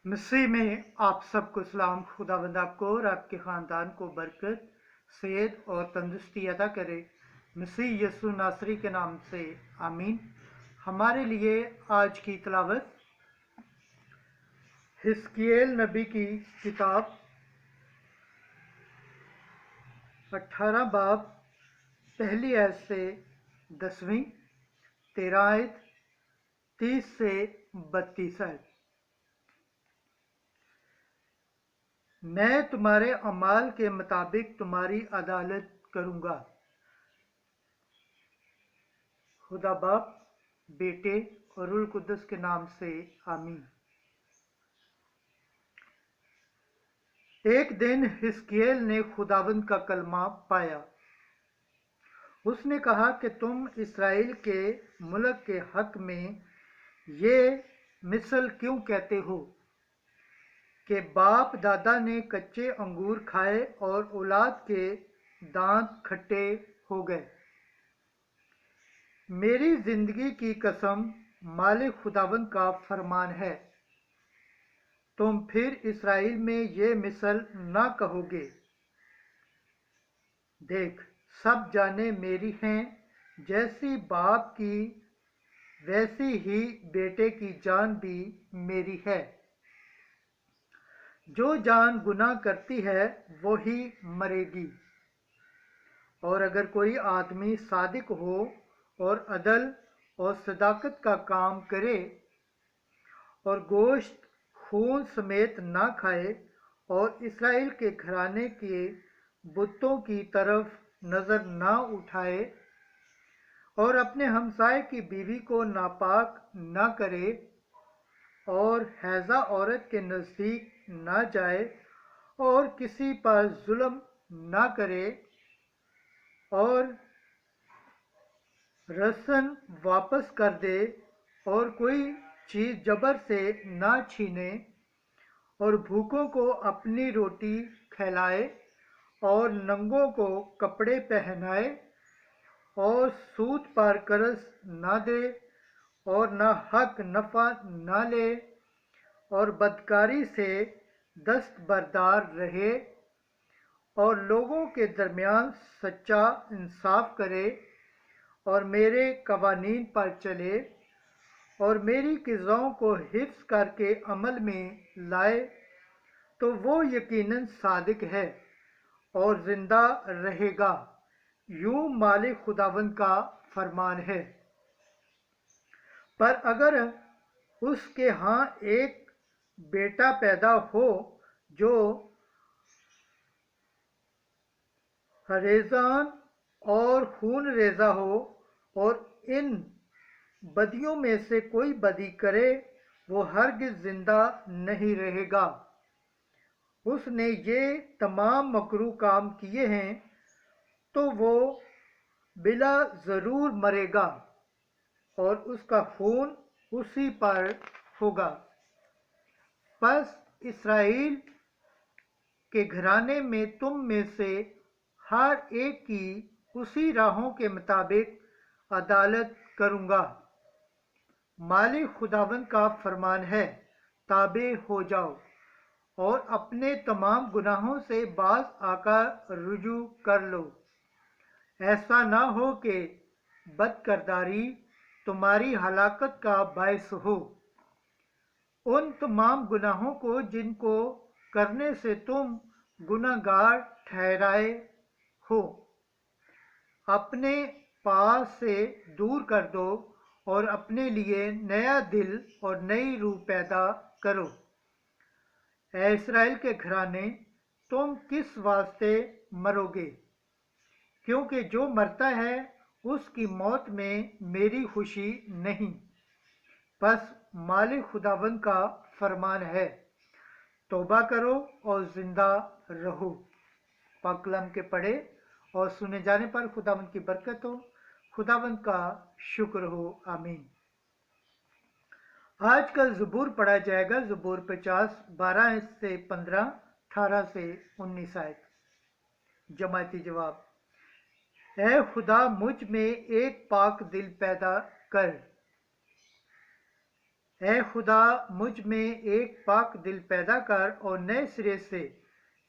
मसीह में आप सबको सलाम। खुदावंद आपको और आपके ख़ानदान को बरकत, सेहत और तंदुरुस्ती अदा करे। मसीह यसु नासरी के नाम से आमीन। हमारे लिए आज की तिलावत हिस्कियल नबी की किताब 18 बाब पहली आयत से 10वीं, 13 आयत 30 से 32 आयत। मैं तुम्हारे अमाल के मुताबिक तुम्हारी अदालत करूंगा। खुदा बाप, बेटे और रूह कुद्दस के नाम से आमीन। एक दिन हिस्कियल ने खुदावंद का कलमा पाया। उसने कहा कि तुम इस्राएल के मुल्क के हक में ये मिसल क्यों कहते हो कि बाप दादा ने कच्चे अंगूर खाए और औलाद के दांत खट्टे हो गए। मेरी जिंदगी की कसम मालिक खुदावंद का फरमान है, तुम फिर इस्राएल में ये मिसल ना कहोगे। देख, सब जाने मेरी हैं, जैसी बाप की वैसी ही बेटे की जान भी मेरी है। जो जान गुनाह करती है वही मरेगी। और अगर कोई आदमी सादिक हो और अदल और सदाकत का काम करे और गोश्त खून समेत ना खाए और इस्राएल के घराने के बुतों की तरफ नज़र ना उठाए और अपने हमसाए की बीवी को नापाक ना करे और हैजा औरत के नज़दीक ना जाए और किसी पर जुल्म ना करे और रसन वापस कर दे और कोई चीज़ जबर से ना छीने और भूखों को अपनी रोटी खिलाए और नंगों को कपड़े पहनाए और सूद पर कर्ज ना दे और न हक नफ़ा ना ले और बदकारी से दस्तबरदार रहे और लोगों के दरमियान सच्चा इंसाफ करे और मेरे कवानीन पर चले और मेरी क़िज़ाओं को हिफ्ज़ करके अमल में लाए, तो वो यकीनन सादिक है और ज़िंदा रहेगा। यूं मालिक खुदावंद का फरमान है। पर अगर उसके यहाँ एक बेटा पैदा हो जो रेज़ान और खून रेज़ा हो और इन बदियों में से कोई बदी करे, वो हरगिज़ जिंदा नहीं रहेगा। उसने ये तमाम मकरूह काम किए हैं तो वो बिला ज़रूर मरेगा और उसका खून उसी पर होगा। बस इस्राएल के घराने में तुम में से हर एक की उसी राहों के मुताबिक अदालत करूंगा। मालिक खुदावंद का फरमान है, ताबे हो जाओ और अपने तमाम गुनाहों से बाज आकर रुजू कर लो। ऐसा ना हो कि बदकरदारी तुम्हारी हलाकत का बायस हो। उन तमाम गुनाहों को जिनको करने से तुम गुनाहगार ठहराए हो, अपने पास से दूर कर दो और अपने लिए नया दिल और नई रूह पैदा करो। ऐ इस्राएल के घराने, तुम किस वास्ते मरोगे? क्योंकि जो मरता है उसकी मौत में मेरी खुशी नहीं। बस मालिक खुदावंद का फरमान है, तौबा करो और जिंदा रहो। पाक कलाम के पढ़े और सुने जाने पर खुदावंद की बरकत हो, खुदावंद का शुक्र हो। आमीन। आज का ज़बूर पढ़ा जाएगा, ज़बूर 50 12 से 15, 18 से 19 आयत। जमायती जवाब। ऐ खुदा, मुझ में एक पाक दिल पैदा कर اے خدا مجھ میں ایک پاک دل پیدا کر اور نئے سرے سے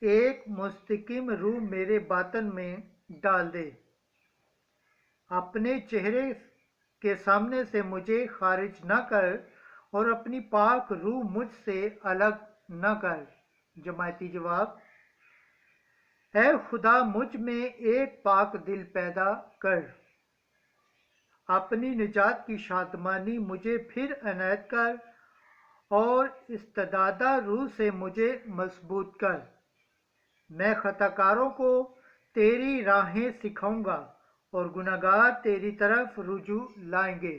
ایک مستقیم روح میرے باطن میں ڈال دے۔ اپنے چہرے کے سامنے سے مجھے خارج نہ کر اور اپنی پاک روح مجھ سے الگ نہ کر۔ جماعتی جواب: اے خدا مجھ میں ایک پاک دل پیدا کر۔ اپنی نجات کی شادمانی مجھے پھر عنایت کر اور استدادہ روح سے مجھے مضبوط کر۔ میں خطا کاروں کو تیری راہیں سکھاؤں گا اور گناہ گار تیری طرف رجوع لائیں گے۔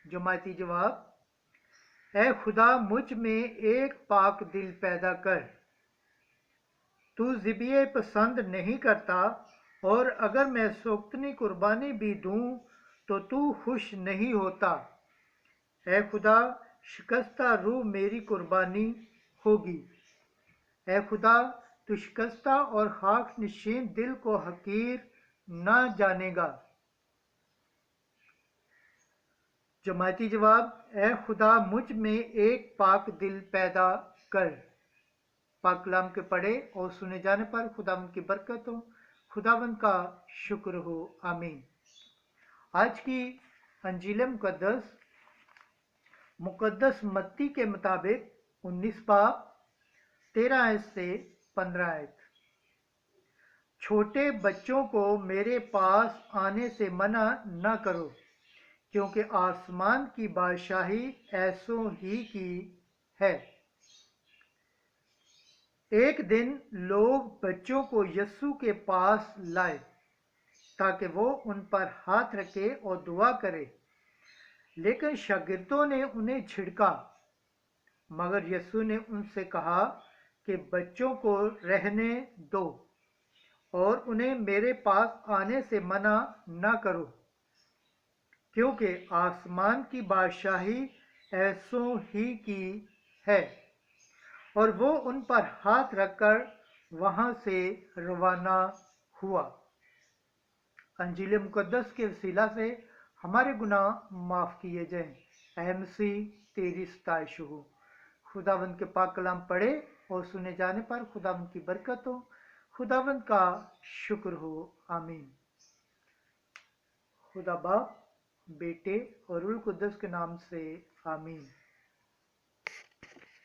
جماعتی جواب: اے خدا مجھ میں ایک پاک دل پیدا کر۔ تو ذبیحہ پسند نہیں کرتا، اور اگر میں سوگندی قربانی بھی دوں تو خوش نہیں ہوتا۔ اے خدا شکستہ روح میری قربانی ہوگی۔ اے خدا تو شکستہ اور خاک نشین دل کو حقیر نہ جانے گا۔ جماعتی جواب: اے خدا مجھ میں ایک پاک دل پیدا کر۔ پاک کلام کے پڑھے اور سنے جانے پر خداوند کی برکت ہو، خداوند کا شکر ہو، آمین۔ آج کی انجیل مقدس متی کے مطابق 19 باب 13 آیت سے 15 آیت۔ چھوٹے بچوں کو میرے پاس آنے سے منع نہ کرو، کیونکہ آسمان کی بادشاہی ایسوں ہی کی ہے۔ ایک دن لوگ بچوں کو یسوع کے پاس لائے تاکہ وہ ان پر ہاتھ رکھے اور دعا کرے، لیکن شاگردوں نے انہیں جھڑکا۔ مگر یسوع نے ان سے کہا کہ بچوں کو رہنے دو اور انہیں میرے پاس آنے سے منع نہ کرو، کیونکہ آسمان کی بادشاہی ایسوں ہی کی ہے۔ اور وہ ان پر ہاتھ رکھ کر وہاں سے روانہ ہوا۔ انجیل مقدس کے وسیلہ سے ہمارے گناہ معاف کیے جائیں۔ اے مسیح تیری ستائش ہو۔ خداوند کے پاک کلام پڑھے اور سنے جانے پر خداوند کی برکت ہو، خداوند کا شکر ہو، آمین۔ خدا باپ، بیٹے اور روح القدس کے نام سے آمین۔